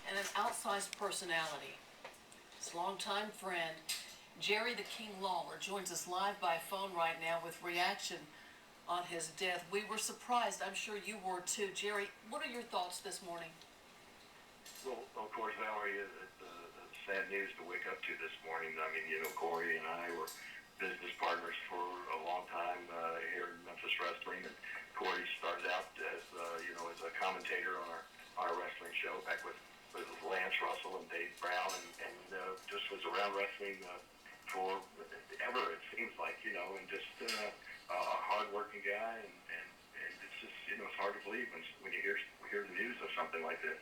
and an outsized personality. His longtime friend, Jerry the King Lawler, joins us live by phone right now with reaction on his death. We were surprised. I'm sure you were too. Jerry, what are your thoughts this morning? Well, of course, Valerie, it's sad news to wake up to this morning. I mean, Corey and I were business partners for a long time here in Memphis wrestling, and Corey started out as as a commentator on our wrestling show back with Lance Russell and Dave Brown, and just was around wrestling for ever, it seems like, and just a hard-working guy, and it's just it's hard to believe when you hear the news of something like this.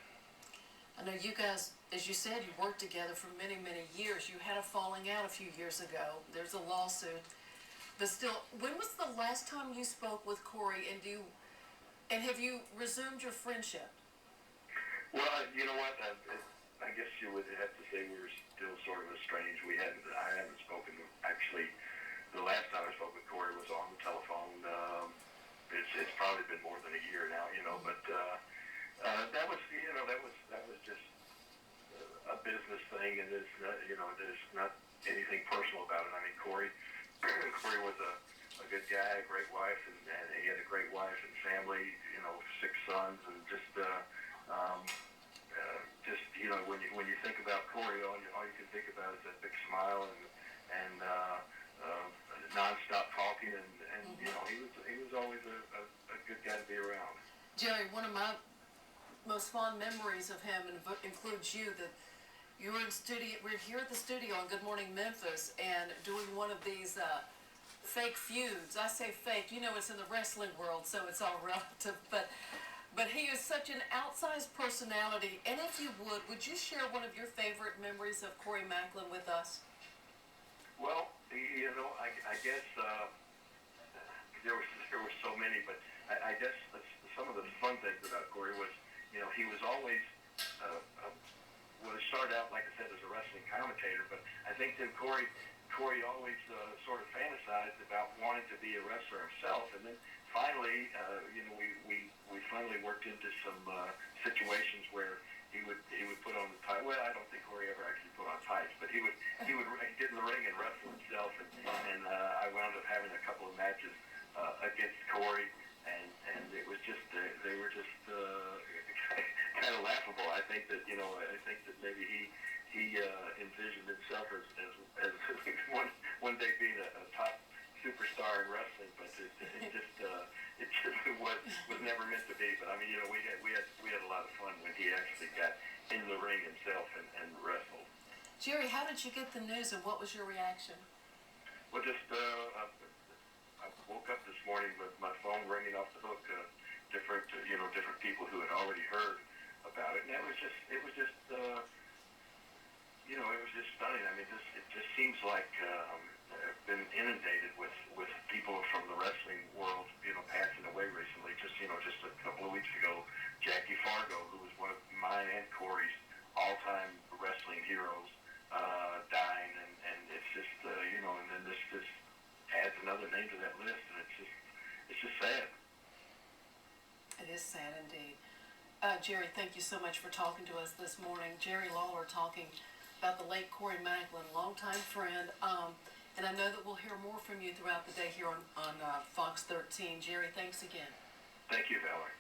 I know you guys, as you said, you worked together for many, many years. You had a falling out a few years ago. There's a lawsuit. But still, when was the last time you spoke with Corey, and have you resumed your friendship? Well, you know what? I guess you would have to say we were still sort of estranged. I haven't spoken, actually. The last time I spoke with Corey was on the telephone. It's probably been more than a year now, but that was just a business thing, and there's not anything personal about it. I mean, Corey was a good guy, a great wife, and he had a great wife and family, 6 sons, and just when you think about Corey, all you can think about is that big smile and nonstop talking, and he was always a good guy to be around. Jerry, one of my most fond memories of him includes you. That you were in studio. We're here at the studio on Good Morning Memphis and doing one of these fake feuds. I say fake. It's in the wrestling world, so it's all relative. But he is such an outsized personality. And if you would you share one of your favorite memories of Corey Maclin with us? Well, I guess there were so many, but I guess some of the fun things about Corey was, he was always, he started out, like I said, as a wrestling commentator, but I think that Corey always sort of fantasized about wanting to be a wrestler himself, and then finally, we finally worked into some situations where he would put on the tights. Well, I don't think Corey ever actually put on tights, but he get in the ring and wrestle himself, and I wound up having a couple of matches against Corey, and it was just they were just kind of laughable. I think that maybe he envisioned himself as one day being a top superstar in wrestling, but it just was never meant to be. But I mean, we had a lot of fun when he actually got in the ring himself and wrestled. Jerry, how did you get the news, and what was your reaction? Well, just I woke up this morning with my phone ringing off the hook. Different people who had already heard about it, and it was just stunning. I mean, it just seems like I've been inundated with people from the wrestling world, passing away recently. Just a couple of weeks ago, Jackie Fargo, who was one of mine and Corey's all-time wrestling heroes, dying, and it's just and then this just adds another name to that list, and it's just sad. It is sad indeed. Jerry, thank you so much for talking to us this morning. Jerry Lawler talking about the late Corey Maclin, longtime friend. And I know that we'll hear more from you throughout the day here on Fox 13. Jerry, thanks again. Thank you, Valerie.